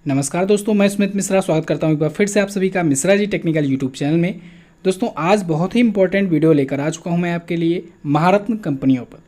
नमस्कार दोस्तों, मैं स्मित मिश्रा स्वागत करता हूं एक बार फिर से आप सभी का Mishra ji technical YouTube channel में। दोस्तों आज बहुत ही इंपॉर्टेंट वीडियो लेकर आ चुका हूं मैं आपके लिए महारत्न कंपनियों पर।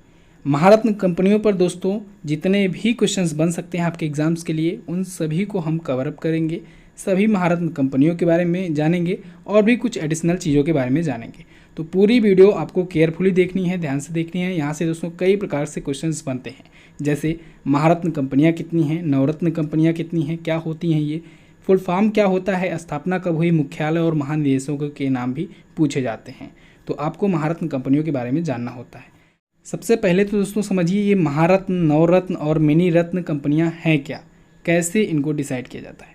महारत्न कंपनियों पर दोस्तों जितने भी क्वेश्चंस बन सकते हैं आपके एग्जाम्स के लिए, उन सभी को हम कवर अप करेंगे। सभी महारत्न कंपनियों के बारे में जानेंगे और भी कुछ एडिशनल चीज़ों के बारे में जानेंगे। तो पूरी वीडियो आपको केयरफुली देखनी है, ध्यान से देखनी है। यहाँ से दोस्तों कई प्रकार से क्वेश्चंस बनते हैं, जैसे महारत्न कंपनियाँ कितनी हैं, नवरत्न कंपनियाँ कितनी हैं, क्या होती हैं, ये फुल फॉर्म क्या होता है, स्थापना कब हुई, मुख्यालय और महानिदेशकों के नाम भी पूछे जाते हैं। तो आपको महारत्न कंपनियों के बारे में जानना होता है। सबसे पहले तो दोस्तों समझिए ये महारत्न, नवरत्न और मिनी रत्न कंपनियाँ हैं क्या, कैसे इनको डिसाइड किया जाता है।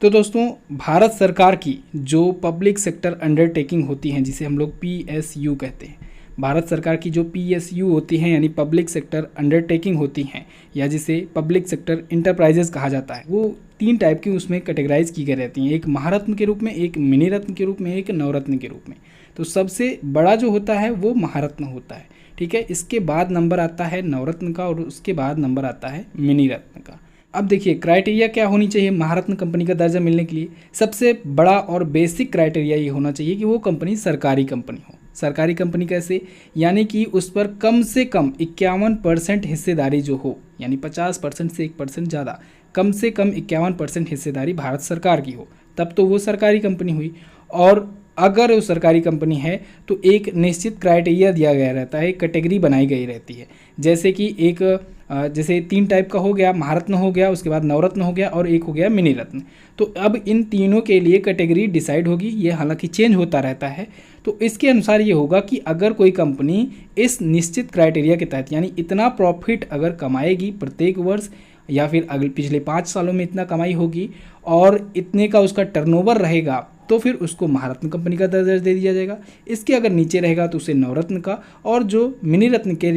तो दोस्तों भारत सरकार की जो पब्लिक सेक्टर अंडरटेकिंग होती हैं, जिसे हम लोग PSU कहते हैं, भारत सरकार की जो PSU होती हैं यानी पब्लिक सेक्टर अंडरटेकिंग होती हैं, या जिसे पब्लिक सेक्टर इंटरप्राइजेज कहा जाता है, वो 3 टाइप की उसमें कैटेगराइज की गई रहती हैं। एक महारत्न के रूप में, एक मिनी रत्न के रूप में, एक नवरत्न के रूप में। तो सबसे बड़ा जो होता है वो महारत्न होता है, ठीक है। इसके बाद नंबर आता है नवरत्न का और उसके बाद नंबर आता है मिनी रत्न का। अब देखिए क्राइटेरिया क्या होनी चाहिए महारत्न कंपनी का दर्जा मिलने के लिए। सबसे बड़ा और बेसिक क्राइटेरिया ये होना चाहिए कि वो कंपनी सरकारी कंपनी हो। सरकारी कंपनी कैसे, यानी कि उस पर कम से कम 51% हिस्सेदारी जो हो, यानी 50% से 1% ज़्यादा, कम से कम 51% हिस्सेदारी भारत सरकार की हो, तब तो वो सरकारी कंपनी हुई। और अगर वो सरकारी कंपनी है तो एक निश्चित क्राइटेरिया दिया गया रहता है, एक कैटेगरी बनाई गई रहती है। जैसे कि जैसे 3 टाइप का हो गया, महारत्न हो गया, उसके बाद नवरत्न हो गया और एक हो गया मिनी रत्न। तो अब इन तीनों के लिए कैटेगरी डिसाइड होगी, ये हालांकि चेंज होता रहता है। तो इसके अनुसार ये होगा कि अगर कोई कंपनी इस निश्चित क्राइटेरिया के तहत, यानी इतना प्रॉफिट अगर कमाएगी प्रत्येक वर्ष, या फिर अगले पिछले 5 सालों में इतना कमाई होगी और इतने का उसका टर्नओवर रहेगा, तो फिर उसको महारत्न कंपनी का दर्जा दे दिया जाएगा। इसके अगर नीचे रहेगा तो उसे नवरत्न का, और जो मिनी रत्न के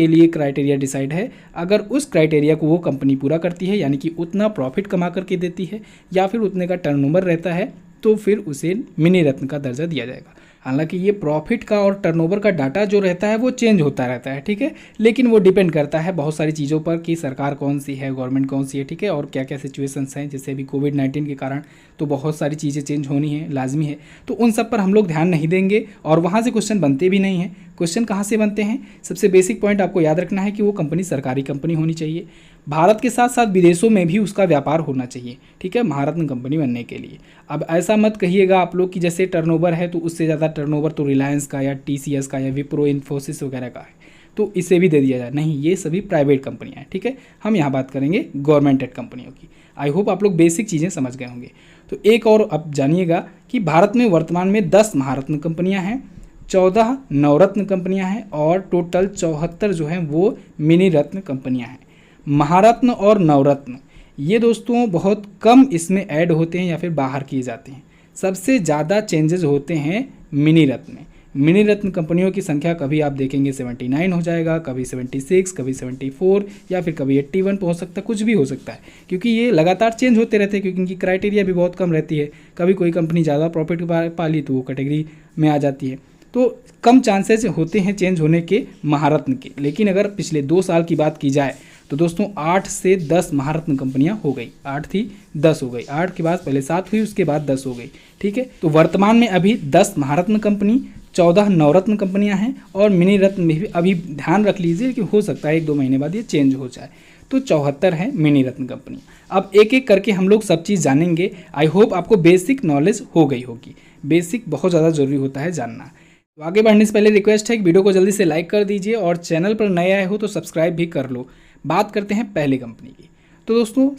लिए क्राइटेरिया डिसाइड है, अगर उस क्राइटेरिया को वो कंपनी पूरा करती है, यानी कि उतना प्रॉफिट कमा करके देती है या फिर उतने का टर्नओवर रहता है, तो फिर उसे मिनी रत्न का दर्जा दिया जाएगा। हालांकि ये प्रॉफिट का और टर्नओवर का डाटा जो रहता है वो चेंज होता रहता है, ठीक है, लेकिन वो डिपेंड करता है बहुत सारी चीज़ों पर कि सरकार कौन सी है, गवर्नमेंट कौन सी है, ठीक है, और क्या क्या सिचुएशंस हैं। जैसे अभी कोविड-19 के कारण तो बहुत सारी चीज़ें चेंज होनी है, लाजमी है। तो उन सब पर हम लोग ध्यान नहीं देंगे और वहाँ से क्वेश्चन बनते भी नहीं हैं। क्वेश्चन कहाँ से बनते हैं, सबसे बेसिक पॉइंट आपको याद रखना है कि वो कंपनी सरकारी कंपनी होनी चाहिए। भारत के साथ साथ विदेशों में भी उसका व्यापार होना चाहिए, ठीक है, महारत्न कंपनी बनने के लिए। अब ऐसा मत कहिएगा आप लोग कि जैसे टर्नओवर है तो उससे ज़्यादा टर्नओवर तो रिलायंस का या TCS का या विप्रो, इन्फोसिस वगैरह का है, तो इसे भी दे दिया जाए। नहीं, ये सभी प्राइवेट कंपनियाँ हैं, ठीक है। हम यहाँ बात करेंगे गवर्नमेंटेड कंपनियों की। आई होप आप लोग बेसिक चीज़ें समझ गए होंगे। तो एक और अब जानिएगा कि भारत में वर्तमान में 10 महारत्न कंपनियाँ हैं, 14 नवरत्न कंपनियाँ हैं और टोटल 74 जो हैं वो मिनी रत्न कंपनियाँ हैं। महारत्न और नवरत्न ये दोस्तों बहुत कम इसमें ऐड होते हैं या फिर बाहर किए जाते हैं। सबसे ज़्यादा चेंजेस होते हैं मिनी रत्न में। मिनी रत्न कंपनियों की संख्या कभी आप देखेंगे 79 हो जाएगा, कभी 76, कभी 74 या फिर कभी 81 पहुंच सकता है, कुछ भी हो सकता है, क्योंकि ये लगातार चेंज होते रहते हैं, क्योंकि इनकी क्राइटेरिया भी बहुत कम रहती है। कभी कोई कंपनी ज़्यादा प्रॉफिट पा ली तो वो कैटेगरी में आ जाती है। तो कम चांसेस होते हैं चेंज होने के महारत्न के। लेकिन अगर पिछले 2 साल की बात की जाए तो दोस्तों 8 से 10 महारत्न कंपनियां हो गई। 8 थी 10 हो गई, 8 के बाद पहले 7 हुई, उसके बाद 10 हो गई, ठीक है। तो वर्तमान में अभी 10 महारत्न कंपनी, 14 नवरत्न कंपनियां हैं और मिनी रत्न में भी अभी ध्यान रख लीजिए कि हो सकता है 1-2 महीने बाद ये चेंज हो जाए। तो 74 है मिनी रत्न कंपनी। अब एक एक करके हम लोग सब चीज़ जानेंगे। आई होप आपको बेसिक नॉलेज हो गई होगी। बेसिक बहुत ज़्यादा ज़रूरी होता है जानना। तो आगे बढ़ने से पहले रिक्वेस्ट है कि वीडियो को जल्दी से लाइक कर दीजिए और चैनल पर नए आए हो तो सब्सक्राइब भी कर लो। बात करते हैं पहली कंपनी की। तो दोस्तों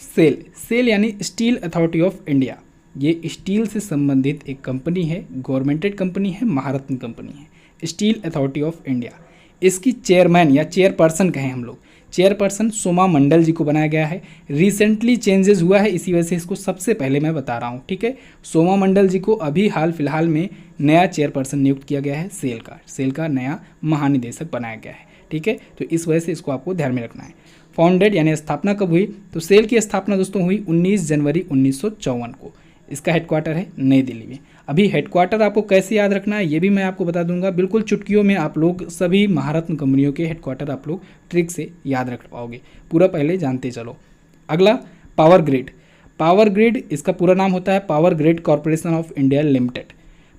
सेल यानी स्टील अथॉरिटी ऑफ इंडिया, ये स्टील से संबंधित एक कंपनी है, गवर्नमेंटेड कंपनी है, महारत्न कंपनी है, स्टील अथॉरिटी ऑफ इंडिया। इसकी चेयरमैन या चेयरपर्सन कहें हम लोग, चेयरपर्सन सोमा मंडल जी को बनाया गया है। रिसेंटली चेंजेस हुआ है, इसी वजह से इसको सबसे पहले मैं बता रहा हूँ, ठीक है। सोमा मंडल जी को अभी हाल फिलहाल में नया चेयरपर्सन नियुक्त किया गया है, सेल का नया महानिदेशक बनाया गया है, ठीक है। तो इस वजह से इसको आपको ध्यान में रखना है। फाउंडेड यानी स्थापना कब हुई, तो सेल की स्थापना दोस्तों हुई 19 जनवरी 1954 को। इसका हेडक्वार्टर है नई दिल्ली में। अभी हेडक्वार्टर आपको कैसे याद रखना है ये भी मैं आपको बता दूंगा, बिल्कुल चुटकियों में आप लोग सभी महारत्न कंपनियों के हेडक्वार्टर आप लोग ट्रिक से याद रख पाओगे, पूरा पहले जानते चलो। अगला पावर ग्रिड। पावर ग्रिड, इसका पूरा नाम होता है power grid corporation of India limited.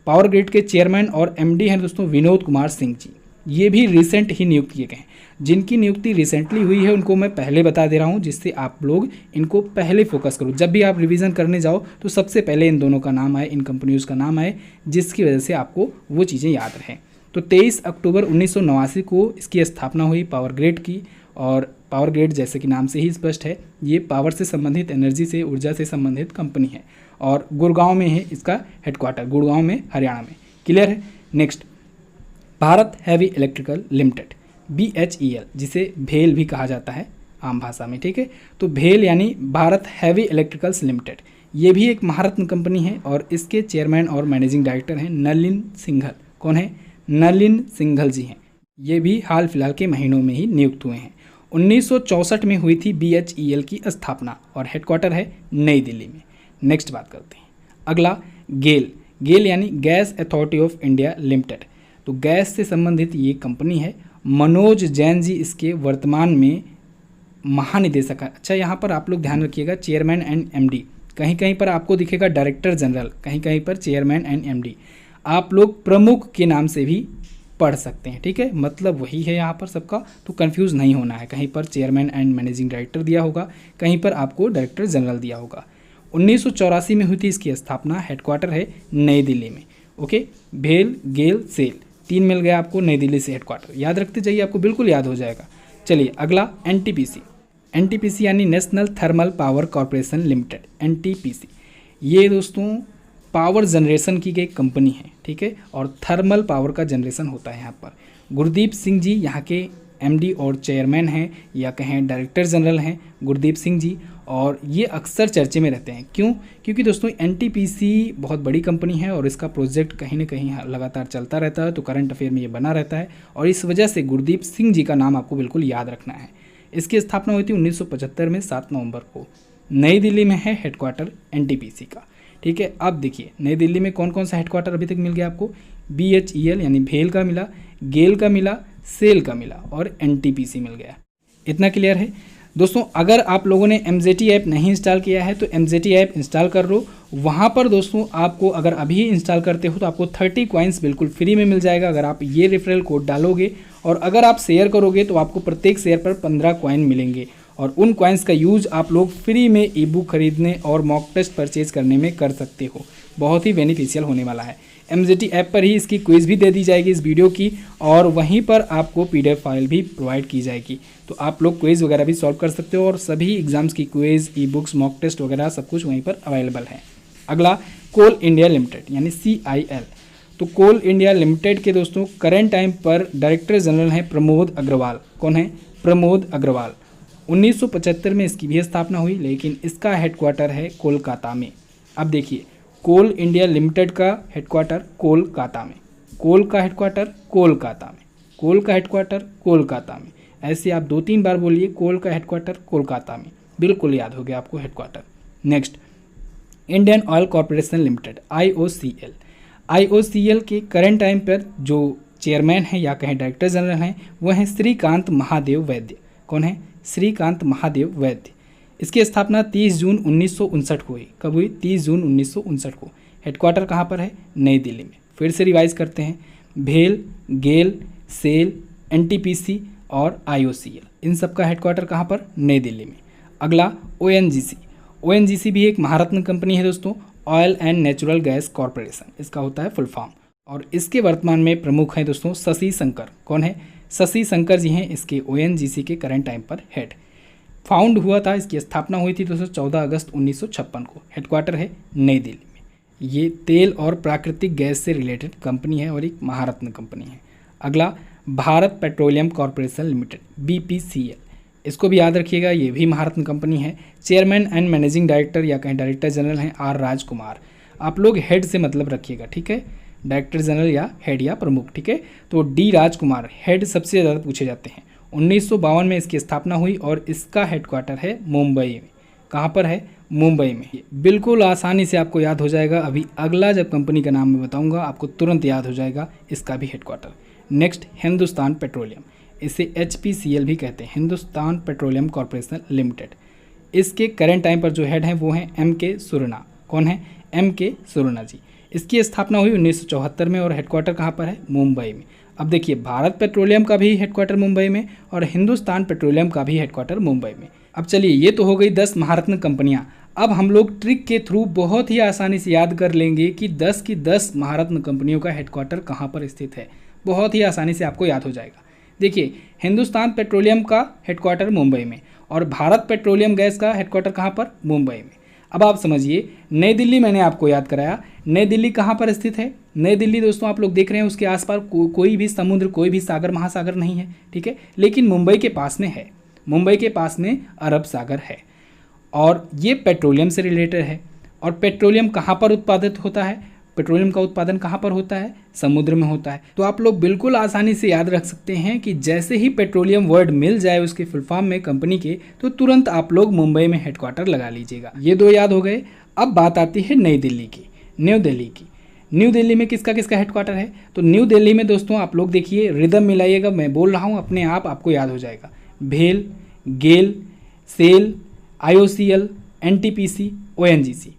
Power grid के चेयरमैन और एमडी हैं दोस्तों विनोद कुमार सिंह जी। ये भी रिसेंट ही नियुक्त किए गए हैं। जिनकी नियुक्ति रिसेंटली हुई है उनको मैं पहले बता दे रहा हूँ, जिससे आप लोग इनको पहले फोकस करो। जब भी आप रिवीजन करने जाओ तो सबसे पहले इन दोनों का नाम आए, इन कंपनियों का नाम आए, जिसकी वजह से आपको वो चीज़ें याद रहें। तो 23 अक्टूबर 1989 को इसकी स्थापना हुई पावर ग्रिड की। और पावर ग्रिड जैसे कि नाम से ही स्पष्ट है, ये पावर से संबंधित, एनर्जी से, ऊर्जा से संबंधित कंपनी है और गुड़गांव में है इसका हेडक्वार्टर, गुड़गांव में, हरियाणा में। क्लियर है। Next, Bharat heavy electrical limited, BHEL, जिसे भेल भी कहा जाता है आम भाषा में, ठीक है। तो भेल यानी भारत हैवी इलेक्ट्रिकल्स लिमिटेड, ये भी एक महारत्न कंपनी है और इसके चेयरमैन और मैनेजिंग डायरेक्टर हैं नलिन सिंघल। कौन है? नलिन सिंघल जी हैं। ये भी हाल फिलहाल के महीनों में ही नियुक्त हुए हैं। 1964 में हुई थी BHEL की स्थापना और हेडक्वार्टर है नई दिल्ली में। नेक्स्ट बात करते हैं। अगला, गेल, गेल यानी gas authority of India limited. तो गैस से संबंधित ये कंपनी है। मनोज जैन जी इसके वर्तमान में महानिदेशक है। अच्छा, यहाँ पर आप लोग ध्यान रखिएगा, चेयरमैन एंड MD, कहीं कहीं पर आपको दिखेगा डायरेक्टर जनरल, कहीं कहीं पर चेयरमैन एंड MD। आप लोग प्रमुख के नाम से भी पढ़ सकते हैं, ठीक है, मतलब वही है यहाँ पर सबका, तो कंफ्यूज नहीं होना है। कहीं पर चेयरमैन एंड मैनेजिंग डायरेक्टर दिया होगा, कहीं पर आपको डायरेक्टर जनरल दिया होगा। 1984 में हुई थी इसकी स्थापना, हेडक्वार्टर है नई दिल्ली में। ओके, भेल, गेल, सेल, 3 मिल गया आपको नई दिल्ली से हेडक्वार्टर। याद रखते जाइए, आपको बिल्कुल याद हो जाएगा। चलिए अगला, NTPC, NTPC यानी national thermal power corporation limited, NTPC। ये दोस्तों पावर जनरेशन की गई कंपनी है, ठीक है, और थर्मल पावर का जनरेशन होता है यहाँ पर। गुरदीप सिंह जी यहाँ के MD और चेयरमैन हैं, या कहें डायरेक्टर जनरल हैं गुरदीप सिंह जी, और ये अक्सर चर्चे में रहते हैं। क्यों? क्योंकि दोस्तों NTPC बहुत बड़ी कंपनी है और इसका प्रोजेक्ट कहीं ना कहीं लगातार चलता रहता है, तो करंट अफेयर में ये बना रहता है और इस वजह से गुरदीप सिंह जी का नाम आपको बिल्कुल याद रखना है। इसकी स्थापना हुई थी 1975 में 7 नवंबर को। नई दिल्ली में है हेडक्वार्टर NTPC का, ठीक है। अब देखिए नई दिल्ली में कौन कौन सा हेडक्वार्टर अभी तक मिल गया आपको? BHEL यानी भेल का मिला, गेल का मिला, सेल का मिला और NTPC मिल गया। इतना क्लियर है दोस्तों। अगर आप लोगों ने MZT ऐप नहीं इंस्टॉल किया है तो MZT ऐप इंस्टॉल कर लो। वहाँ पर दोस्तों आपको अगर अभी इंस्टॉल करते हो तो आपको 30 कॉइन्स बिल्कुल फ्री में मिल जाएगा अगर आप ये रेफरल कोड डालोगे, और अगर आप शेयर करोगे तो आपको प्रत्येक शेयर पर 15 कॉइन मिलेंगे और उन कॉइन्स का यूज आप लोग फ्री में ई-बुक खरीदने और मॉक टेस्ट परचेज करने में कर सकते हो। बहुत ही बेनिफिशियल होने वाला है। MZT ऐप पर ही इसकी क्विज भी दे दी जाएगी इस वीडियो की, और वहीं पर आपको PDF फाइल भी प्रोवाइड की जाएगी, तो आप लोग क्विज वगैरह भी सॉल्व कर सकते हो और सभी एग्जाम्स की क्विज, ई-बुक्स, मॉक टेस्ट वगैरह सब कुछ वहीं पर अवेलेबल है। अगला, कोल इंडिया लिमिटेड यानी CIL। तो कोल इंडिया लिमिटेड के दोस्तों करंट टाइम पर डायरेक्टर जनरल हैं प्रमोद अग्रवाल। कौन है? प्रमोद अग्रवाल। 1975 में इसकी भी स्थापना हुई, लेकिन इसका हेडक्वार्टर है कोलकाता में। अब देखिए, कोल इंडिया लिमिटेड का हेडक्वार्टर कोलकाता में, कोल का हेडक्वार्टर कोलकाता में, कोल का हेडक्वार्टर कोलकाता में। ऐसे आप 2-3 बार बोलिए, कोल का हेडक्वार्टर कोलकाता में, बिल्कुल याद हो गया आपको headquarter. Next, Indian oil corporation limited, IOCL। IOCL के करंट टाइम पर जो चेयरमैन हैं या कहें डायरेक्टर जनरल हैं वो हैं श्रीकांत महादेव वैद्य। कौन है? श्रीकांत महादेव वैद्य। इसकी स्थापना 30 जून 1959 को हुई। कब हुई? 30 जून 1959 को। हेडक्वार्टर कहाँ पर है? नई दिल्ली में। फिर से रिवाइज करते हैं, भेल, गेल, सेल, NTPC और IOCL, इन सब का हेडक्वार्टर कहाँ पर? नई दिल्ली में। अगला, ONGC। ONGC भी एक महारत्न कंपनी है दोस्तों, oil and natural gas corporation इसका होता है फुल फॉर्म, और इसके वर्तमान में प्रमुख हैं दोस्तों शशि शंकर। कौन है? शशि शंकर जी हैं इसके ONGC के करंट टाइम पर हेड। फाउंड हुआ था, इसकी स्थापना हुई थी दोस्तों 14 अगस्त 1956 को। हेडक्वार्टर है नई दिल्ली में। ये तेल और प्राकृतिक गैस से रिलेटेड कंपनी है और एक महारत्न कंपनी है। अगला, Bharat petroleum corporation limited, BPCL। इसको भी याद रखिएगा, ये भी महारत्न कंपनी है। चेयरमैन एंड मैनेजिंग डायरेक्टर या कहें डायरेक्टर जनरल हैं R राजकुमार। आप लोग हेड से मतलब रखिएगा, ठीक है, डायरेक्टर जनरल या हेड या प्रमुख, ठीक है। तो D राजकुमार हेड सबसे ज़्यादा पूछे जाते हैं। 1952 में इसकी स्थापना हुई और इसका हेडक्वार्टर है मुंबई में। कहाँ पर है? मुंबई में। बिल्कुल आसानी से आपको याद हो जाएगा। अभी अगला जब कंपनी का नाम मैं बताऊंगा आपको तुरंत याद हो जाएगा इसका भी हेडक्वार्टर। नेक्स्ट, हिंदुस्तान पेट्रोलियम, इसे HPCL भी कहते हैं, हिंदुस्तान पेट्रोलियम कॉरपोरेशन लिमिटेड। इसके करंट टाइम पर जो हेड हैं वो हैं M.K. सुरना। कौन है? M.K. सुरना जी। इसकी स्थापना हुई 1974 में और हेडक्वार्टर कहाँ पर है? मुंबई में। अब देखिए, भारत पेट्रोलियम का भी हेडक्वार्टर मुंबई में और हिंदुस्तान पेट्रोलियम का भी हेडक्वार्टर मुंबई में। अब चलिए, ये तो हो गई 10 महारत्न कंपनियां। अब हम लोग ट्रिक के थ्रू बहुत ही आसानी से याद कर लेंगे कि 10 की 10 महारत्न कंपनियों का हेडक्वार्टर कहाँ पर स्थित है। बहुत ही आसानी से आपको याद हो जाएगा। देखिए, हिंदुस्तान पेट्रोलियम का हेडक्वार्टर मुंबई में और भारत पेट्रोलियम गैस का हेडक्वार्टर कहाँ पर? मुंबई में। अब आप समझिए, नई दिल्ली मैंने आपको याद कराया। नई दिल्ली कहाँ पर स्थित है? नई दिल्ली दोस्तों आप लोग देख रहे हैं, उसके आसपास कोई भी समुद्र, कोई भी सागर महासागर नहीं है, ठीक है, लेकिन मुंबई के पास में है। मुंबई के पास में अरब सागर है और ये पेट्रोलियम से रिलेटेड है। और पेट्रोलियम कहाँ पर उत्पादित होता है? पेट्रोलियम का उत्पादन कहाँ पर होता है? समुद्र में होता है। तो आप लोग बिल्कुल आसानी से याद रख सकते हैं कि जैसे ही पेट्रोलियम वर्ड मिल जाए उसके फुल फॉर्म में कंपनी के, तो तुरंत आप लोग मुंबई में हेडक्वार्टर लगा लीजिएगा। ये दो याद हो गए। अब बात आती है नई दिल्ली की, न्यू दिल्ली की। न्यू दिल्ली में किसका किसका हेडक्वार्टर है? तो न्यू दिल्ली में दोस्तों आप लोग देखिए, रिदम मिलाइएगा, मैं बोल रहा हूँ अपने आप आपको याद हो जाएगा। भेल, गेल, सेल, IOCL, NTPC, ONGC।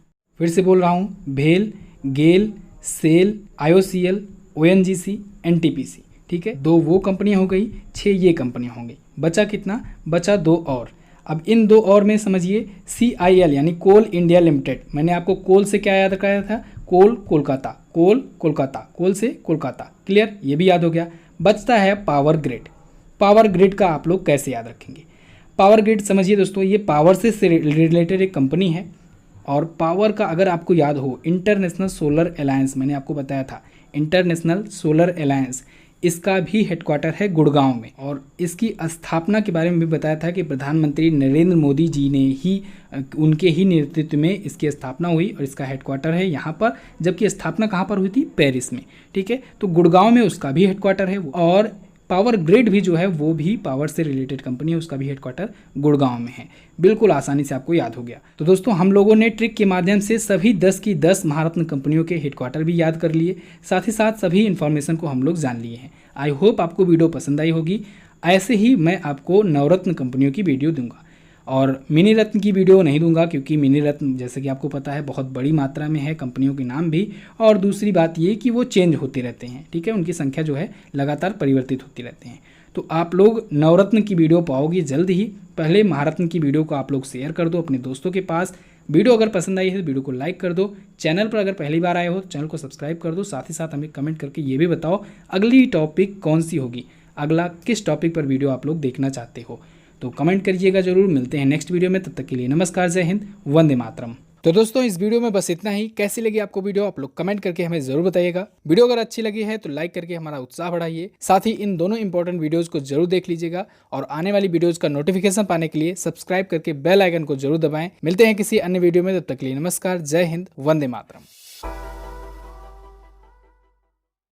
फिर से बोल रहा हूँ, भेल, गेल, सेल, IOCL, ONGC, NTPC। ठीक है, 2 वो कंपनियां हो गई, 6 ये कंपनियां होंगी। बचा कितना? बचा 2 और। अब इन 2 और में समझिए CIL यानी कोल इंडिया लिमिटेड। मैंने आपको कोल से क्या याद कराया था? कोल कोलकाता, कोल कोलकाता, कोल से कोलकाता। क्लियर? ये भी याद हो गया। बचता है पावर ग्रिड। पावर ग्रिड का आप लोग कैसे याद रखेंगे? पावर ग्रिड समझिए दोस्तों, ये पावर से रिलेटेड एक कंपनी है। और पावर का अगर आपको याद हो, इंटरनेशनल सोलर अलायंस, मैंने आपको बताया था, इंटरनेशनल सोलर अलायंस, इसका भी हेडक्वार्टर है गुड़गांव में। और इसकी स्थापना के बारे में भी बताया था कि प्रधानमंत्री नरेंद्र मोदी जी ने ही, उनके ही नेतृत्व में इसकी स्थापना हुई और इसका हेडक्वार्टर है यहाँ पर। जबकि स्थापना कहाँ पर हुई थी? पेरिस में। ठीक है, तो गुड़गांव में उसका भी हेडक्वार्टर है। और पावर ग्रिड भी जो है वो भी पावर से रिलेटेड कंपनी है, उसका भी हेडक्वार्टर गुड़गांव में है। बिल्कुल आसानी से आपको याद हो गया। तो दोस्तों हम लोगों ने ट्रिक के माध्यम से सभी 10 की 10 महारत्न कंपनियों के हेडक्वार्टर भी याद कर लिए, साथ ही साथ सभी इन्फॉर्मेशन को हम लोग जान लिए हैं। आई होप आपको वीडियो पसंद आई होगी। ऐसे ही मैं आपको नवरत्न कंपनियों की वीडियो दूंगा और मिनी रत्न की वीडियो नहीं दूंगा, क्योंकि मिनी रत्न जैसे कि आपको पता है बहुत बड़ी मात्रा में है, कंपनियों के नाम भी। और दूसरी बात ये कि वो चेंज होते रहते हैं, ठीक है, उनकी संख्या जो है लगातार परिवर्तित होती रहती हैं। तो आप लोग नवरत्न की वीडियो पाओगे जल्द ही। पहले महारत्न की वीडियो को आप लोग शेयर कर दो अपने दोस्तों के पास। वीडियो अगर पसंद आई है तो वीडियो को लाइक कर दो। चैनल पर अगर पहली बार आए हो तो चैनल को सब्सक्राइब कर दो। साथ ही साथ हमें कमेंट करके ये भी बताओ अगली टॉपिक कौन सी होगी, अगला किस टॉपिक पर वीडियो आप लोग देखना चाहते हो, तो कमेंट करिएगा जरूर। मिलते हैं नेक्स्ट वीडियो में, तब तक के लिए नमस्कार, जय हिंद, वंदे मातरम। तो दोस्तों इस वीडियो में बस इतना ही। कैसी लगी आपको वीडियो आप लोग कमेंट करके हमें जरूर बताइएगा। वीडियो अगर अच्छी लगी है तो लाइक करके हमारा उत्साह बढ़ाइए। साथ ही इन दोनों इंपॉर्टेंट वीडियोस को जरूर देख लीजिएगा और आने वाली वीडियोस का नोटिफिकेशन पाने के लिए सब्सक्राइब करके बेल आइकन को जरूर दबाएं। मिलते हैं किसी अन्य वीडियो में, तब तक के लिए नमस्कार, जय हिंद, वंदे मातरम।